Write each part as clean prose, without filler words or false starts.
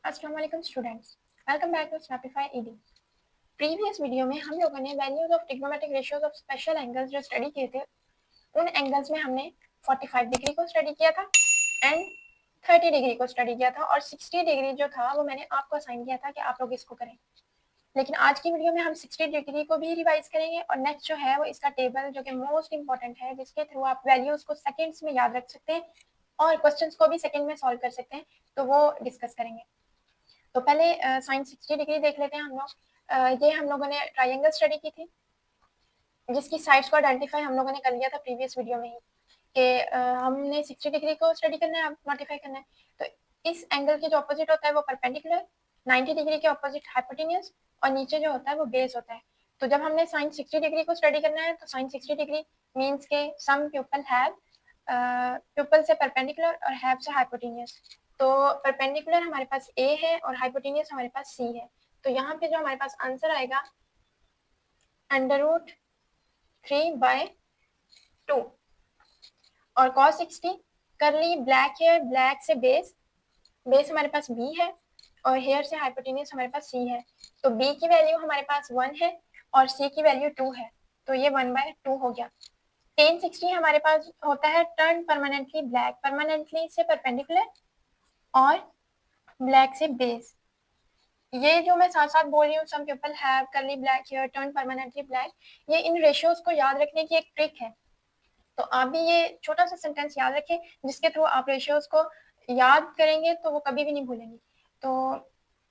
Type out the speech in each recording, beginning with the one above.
अस्सलाम वालेकुम students, welcome back to Snapify Ed. Previous video में हम लोगों ने values of trigonometric ratios of special angles जो स्टडी किए थे, उन एंगल्स में हमने 45 डिग्री को स्टडी किया था एंड 30 डिग्री को स्टडी किया था और 60 डिग्री जो था वो मैंने आपको असाइन किया था कि आप लोग इसको करें। लेकिन आज की वीडियो में हम 60 डिग्री को भी रिवाइज करेंगे और नेक्स्ट जो है वो इसका टेबल जो कि मोस्ट इंपॉर्टेंट है, जिसके थ्रू आप वैल्यूज को सेकेंड्स में याद रख सकते हैं और क्वेश्चंस को भी सेकेंड में सॉल्व कर सकते हैं, तो वो डिस्कस करेंगे। तो पहले साइन 60 डिग्री देख लेते हैं हम लोग। ये हम लोगों ने ट्राइंगल स्टडी की थी, जिसकी साइड्स को आइडेंटिफाई हम लोगों ने कर लिया था प्रीवियस वीडियो में ही कि हमने 60 डिग्री को स्टडी करना है, नोटिफाई करना है। तो इस एंगल के जो ऑपोजिट होता है वो परपेंडिकुलर, 90 डिग्री के ऑपोजिट हाइपोटेन्यूज और नीचे जो होता है वो बेस होता है। तो जब हमने साइन 60 डिग्री को स्टडी करना है तो साइन 60 डिग्री मीन्स के सम पीपल हैव पीपल से परपेंडिकुलर और हैव से हाइपोटेन्यूज। तो परपेंडिकुलर हमारे पास ए है और हाइपोटेन्यूज हमारे पास सी है। तो यहाँ पे जो हमारे पास आंसर आएगा √3/2 और cos 60 करली ब्लैक है, ब्लैक से बेस, बेस हमारे पास बी है और हेयर से हाइपोटेन्यूज हमारे पास सी है। तो बी की वैल्यू हमारे पास 1 है और सी की वैल्यू 2 है, तो ये 1/2 हो गया। tan 60 हमारे पास होता है टर्न परमानेंटली ब्लैक, परमानेंटली से परपेंडिकुलर और ब्लैक से बेस। ये जो मैं साथ साथ बोल रही हूँ, some people have curly black hair, turn permanently black, ये इन रेशियोज को याद रखने की एक ट्रिक है। तो आप भी ये छोटा सा सेंटेंस याद रखें, जिसके थ्रू आप रेशियोज को याद करेंगे तो वो कभी भी नहीं भूलेंगे। तो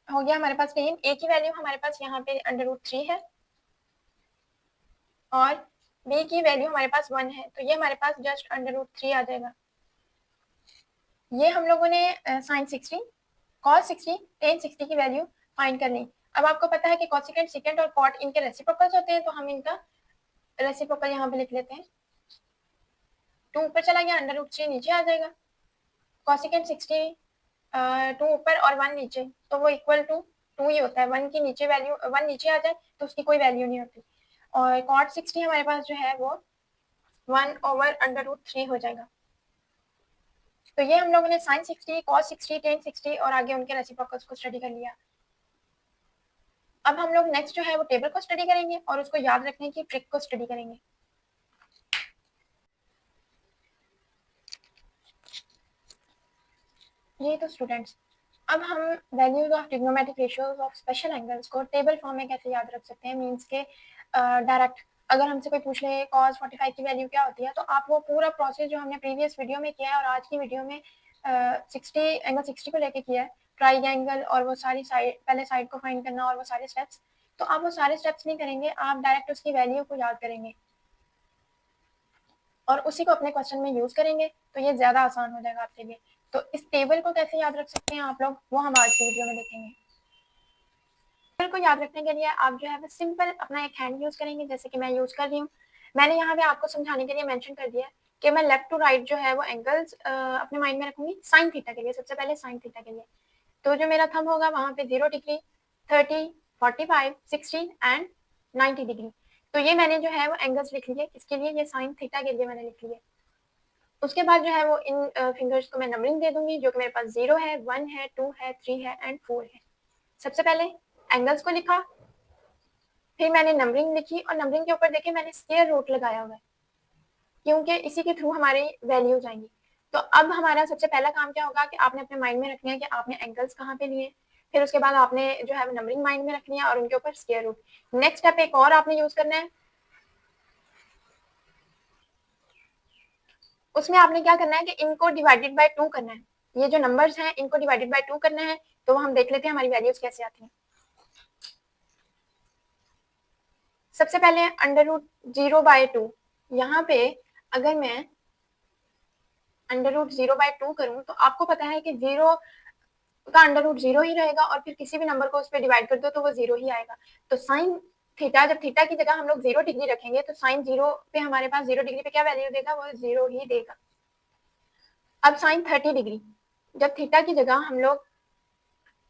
हो गया हमारे पास टेन, ए की वैल्यू हमारे पास यहाँ पे √3 है और बी की वैल्यू हमारे पास 1 है, तो ये हमारे पास जस्ट √3 आ जाएगा। ये हम लोगों ने साइन 60, cos 60, tan 60 की वैल्यू फाइंड कर ली। अब आपको पता है कि कोसेकेंट, सेकेंड और कॉट इनके रेसिप्रोकल्स होते हैं, तो हम इनका रेसिप्रोकल यहाँ पे लिख लेते हैं। 2 ऊपर चला गया, √3 नीचे आ जाएगा। कोसेकेंट 60 2 ऊपर और 1 नीचे, तो वो इक्वल टू 2 ही होता है। 1 की नीचे वैल्यू 1 नीचे आ जाए तो उसकी कोई वैल्यू नहीं होती। और कॉट 60 हमारे पास जो है वो 1/√3 हो जाएगा। तो ये हम लोगों ने साइन 60, cos 60, tan 60 और आगे उनके रेसिप्रोकल्स को स्टडी कर लिया। अब हम लोग नेक्स्ट जो है वो टेबल को स्टडी करेंगे और उसको याद रखने की ट्रिक को स्टडी करेंगे। ये तो स्टूडेंट्स, अब हम values of trigonometric ratios of special angles को टेबल फॉर्म में कैसे याद रख सकते हैं, मींस के डायरेक्ट अगर हमसे कोई पूछ ले cos 45 की वैल्यू क्या होती है, तो आप वो पूरा प्रोसेस जो हमने प्रीवियस वीडियो में किया है और आज की वीडियो में 60 को लेके किया है, ट्राइंगल और वो सारी साइड, पहले साइड को फाइंड करना और वो सारे स्टेप्स, तो आप वो सारे स्टेप्स नहीं करेंगे, आप डायरेक्ट उसकी वैल्यू को याद करेंगे और उसी को अपने क्वेश्चन में यूज करेंगे, तो ये ज्यादा आसान हो जाएगा आपके लिए। तो इस टेबल को कैसे याद रख सकते हैं आप लोग, वो हम आज की वीडियो में देखेंगे। टेबल को याद रखने के लिए आप जो है वो सिंपल अपना एक हैंड यूज करेंगे, जैसे कि मैं यूज कर रही हूँ। मैंने यहाँ पे आपको समझाने के लिए मेंशन कर दिया कि मैं लेफ्ट टू राइट जो है वो एंगल्स अपने माइंड में रखूंगी साइन थीटा के लिए। सबसे पहले साइन थीटा के लिए तो जो मेरा थंब होगा वहां पे 0 डिग्री, 30, 45, 60 एंड 90 डिग्री। तो ये मैंने जो है वो एंगल्स लिख लिए, इसके लिए ये साइन थीटा के लिए मैंने लिख लिए। उसके बाद जो है वो इन फिंगर्स को मैं नंबरिंग दे दूंगी, जो कि मेरे पास 0 है, 1 है, 2 है, 3 है एंड 4 है। सबसे पहले एंगल्स को लिखा, फिर मैंने नंबरिंग लिखी और नंबरिंग के ऊपर देखिए मैंने स्क्वायर रूट लगाया हुआ है, क्योंकि इसी के थ्रू हमारी वैल्यूज आएंगी। तो अब हमारा सबसे पहला काम क्या होगा कि आपने अपने माइंड में रखना है कि आपने एंगल्स कहाँ पे लिए, फिर उसके बाद आपने जो है नंबरिंग माइंड में रखनी है और उनके ऊपर स्क्वायर रूट। नेक्स्ट स्टेप एक और आपने यूज करना है, उसमें आपने क्या करना है कि इनको डिवाइडेड बाय 2 करना है। ये जो नंबर्स हैं इनको डिवाइडेड बाय 2 करना है, तो हम देख लेते हैं हमारी वैल्यूज कैसे आती हैं। सबसे पहले √0/2, यहाँ पे अगर मैं √0/2 करूं तो आपको पता है कि 0 का √0 ही रहेगा और फिर किसी भी नंबर को उस पर डिवाइड कर दो तो वो 0 ही आएगा। तो साइन थीटा, जब थीटा की जगह हम लोग 0 डिग्री रखेंगे तो साइन 0 पे हमारे पास 0 डिग्री पे क्या वैल्यू देगा, वो 0 ही देगा। अब साइन 30 डिग्री, जब थीटा की जगह हम लोग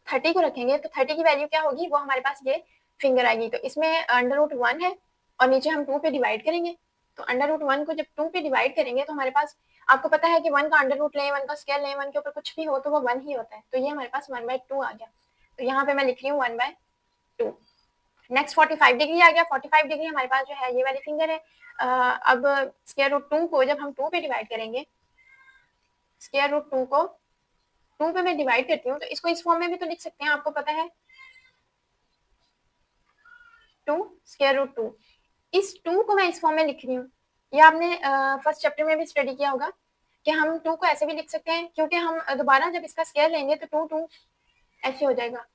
30 को रखेंगे तो 30 की वैल्यू क्या होगी, वो हमारे पास ये फिंगर आएगी। तो इसमें √1 है और नीचे हम 2 पे डिवाइड करेंगे तो अंडर रूट 1 को जब 2 पे डिवाइड करेंगे तो हमारे पास, आपको पता है कि 1 का अंडर रूट लें, 1 का स्क्वायर लें, 1 के ऊपर कुछ भी हो तो वो 1 ही होता है, तो ये हमारे पास 1/2 आ गया। तो यहाँ पे मैं लिख रही हूँ 1/2। नेक्स्ट 45 डिग्री आ गया। 45 डिग्री हमारे पास जो है ये वाली फिंगर है। अब स्क्वायर रूट 2 को जब हम 2 पे डिवाइड करेंगे, स्क्वायर रूट 2 को 2 पे मैं डिवाइड करती हूँ तो इसको इस फॉर्म में भी तो लिख सकते हैं, आपको पता है 2 स्क्वायर रूट 2। इस 2 को मैं इस फॉर्म में लिख रही हूँ। ये आपने फर्स्ट चैप्टर में भी स्टडी किया होगा कि हम 2 को ऐसे भी लिख सकते हैं, क्योंकि हम दोबारा जब इसका स्क्वायर लेंगे तो 2 ऐसे हो जाएगा।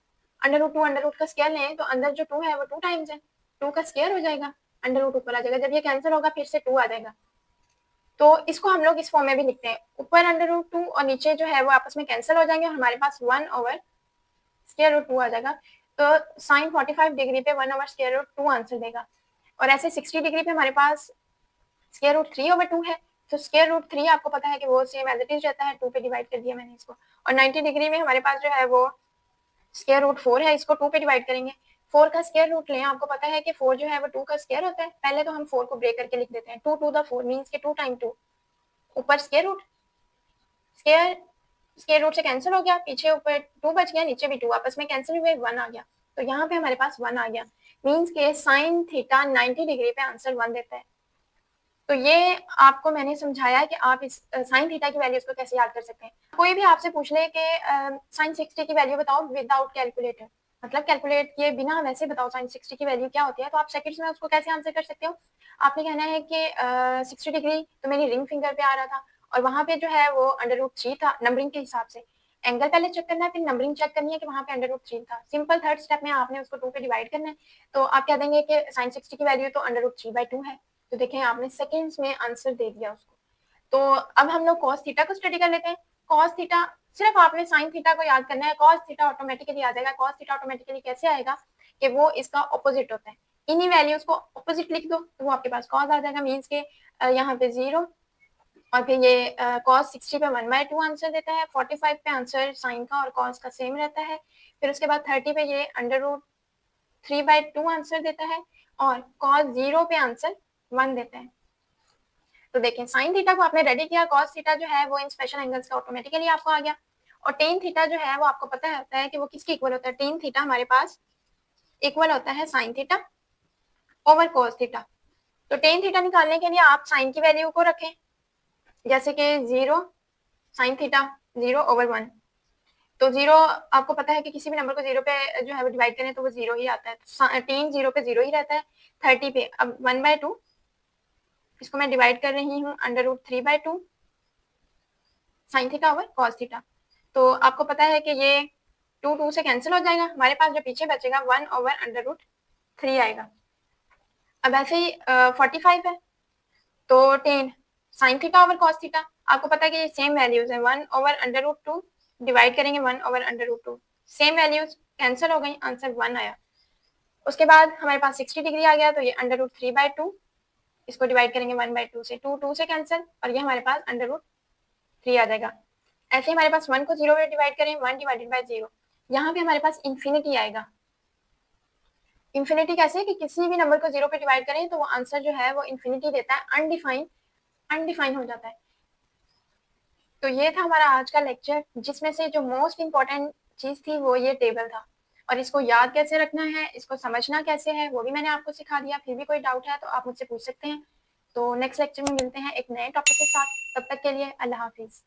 अंडर रूट 2 अंडर रूट का स्क्वायर लें तो अंदर जो 2 है वो 2 टाइम्स है, 2 का स्क्वायर हो जाएगा, अंडर रूट ऊपर आ जाएगा, जब ये कैंसिल होगा फिर से 2 आ जाएगा। तो इसको हम लोग इस फॉर्म में भी लिखते हैं, ऊपर अंडर रूट 2 और नीचे जो है वो आपस में कैंसिल हो जाएंगे और हमारे पास 1 ओवर स्क्वायर रूट 2 आ जाएगा। तो साइन 45 डिग्री पे 1 ओवर स्क्वायर रूट 2 आंसर देगा। और ऐसे 60 डिग्री पे हमारे पास स्क्वायर रूट 3 ओवर 2 है, तो स्क्वायर रूट 3 आपको पता है कि वो सेम एज इट इज रहता है, 2 पे डिवाइड कर दिया मैंने इसको। और 90 डिग्री में हमारे पास जो है वो स्क्वायर रूट 4 है, इसको 2 पे डिवाइड करेंगे। 4 का स्क्वायर रूट लें, आपको पता है कि 4 जो है वो 2 का स्क्वायर होता है, पहले तो हम 4 को ब्रेक करके लिख देते हैं, 2 टू द 4 मींस के 2 टाइम 2, ऊपर square root, square square root से कैंसिल हो गया, पीछे ऊपर 2 बच गया, नीचे भी 2, आपस में कैंसिल हुए, 1 आ गया। तो यहाँ पे हमारे पास 1 आ गया, मींस के साइन थीटा 90 डिग्री पे आंसर 1 देता है। तो ये आपको मैंने समझाया कि आप इस साइन थीटा की वैल्यूज को कैसे याद कर सकते हैं। कोई भी आपसे पूछ ले कि साइन 60 की वैल्यू बताओ विदाउट कैलकुलेटर, मतलब कैलकुलेट किए बिना वैसे बताओ साइन 60 की वैल्यू क्या होती है, तो आप सेकंड्स में उसको कैसे आंसर कर सकते हो। आपने कहना है कि 60 डिग्री तो मेरी रिंग फिंगर पे आ रहा था और वहां पे जो है वो अंडर रूट 3 था नंबरिंग के हिसाब से। एंगल पहले चेक करना है, फिर नंबरिंग चेक करनी है कि वहां पे अंडर रूट 3 था। सिंपल थर्ड स्टेप में आपने उसको 2 पे डिवाइड करना है, तो आप कह देंगे कि साइन 60 की वैल्यू तो अंडर रूट 3/2 है। तो देखें आपने सेकंड्स में आंसर दे दिया उसको। तो अब हम लोग cos थीटा को स्टडी कर लेते हैं। cos थीटा सिर्फ आपने sin थीटा को याद करना है, cos थीटा ऑटोमेटिकली आ जाएगा। cos थीटा ऑटोमेटिकली कैसे आएगा कि वो इसका ऑपोजिट होता है, इन्हीं वैल्यूज को ऑपोजिट लिख दो तो वो आपके पास cos आ जाएगा, मीन्स के यहाँ पे 0 और फिर ये cos 60 पे 1/2 आंसर देता है, 45 पे आंसर sin का और cos का सेम रहता है, फिर उसके बाद 30 पे ये अंडर रूट 3/2 आंसर देता है और cos 0 पे आंसर 1 देता है। तो देखें साइन थीटा को आपने रेडी किया, कॉस थीटा जो है वो इन स्पेशल एंगल्स का ऑटोमेटिकली आपको आ गया। और टेन थीटा जो है वो आपको पता होता है कि वो किसके इक्वल होता है, टेन थीटा हमारे पास इक्वल होता है sign theta over cos theta. तो टेन थीटा निकालने के लिए आप साइन की वैल्यू को रखें, जैसे कि 0 साइन थीटा 0/1। तो 0 आपको पता है कि किसी भी नंबर को 0 पे जो है वो डिवाइड करें तो वो 0 ही आता है, तो टेन 0 पे 0 ही रहता है। 30 पे अब 1/2, इसको मैं डिवाइड कर रही हूँ under root 3/2 sine theta over cos theta. तो आपको पता है कि ये 2 से कैंसिल हो जाएगा, हमारे पास जो पीछे बचेगा 1 ओवर अंडर रूट 3 आएगा। अब ऐसे ही 45 है तो 10 sign theta over cos theta, आपको पता है कि ये सेम वैल्यूज है, 1 ओवर अंडर रूट 2 डिवाइड करेंगे 1 over under root 2, same values cancel हो गई, आंसर 1 आया। उसके बाद हमारे पास 60 डिग्री आ गया, तो ये अंडर रूट 3/2, इसको डिवाइड करेंगे 1/2 से, 2 से कैंसिल और ये हमारे पास अंडर रूट 3 आ जाएगा। ऐसे हमारे पास 1 को 0 में डिवाइड करें, 1 डिवाइडेड बाय 0, यहाँ पे हमारे पास इंफिनिटी आएगा। इंफिनिटी कैसे कि किसी भी नंबर को 0 पे डिवाइड करें तो वो आंसर जो है वो इंफिनिटी देता है, अनडिफाइन हो जाता है। तो ये था हमारा आज का लेक्चर, जिसमें से जो मोस्ट इंपॉर्टेंट चीज थी वो ये टेबल था, और इसको याद कैसे रखना है, इसको समझना कैसे है, वो भी मैंने आपको सिखा दिया। फिर भी कोई डाउट है तो आप मुझसे पूछ सकते हैं। तो नेक्स्ट लेक्चर में मिलते हैं एक नए टॉपिक के साथ, तब तक के लिए अल्लाह हाफिज।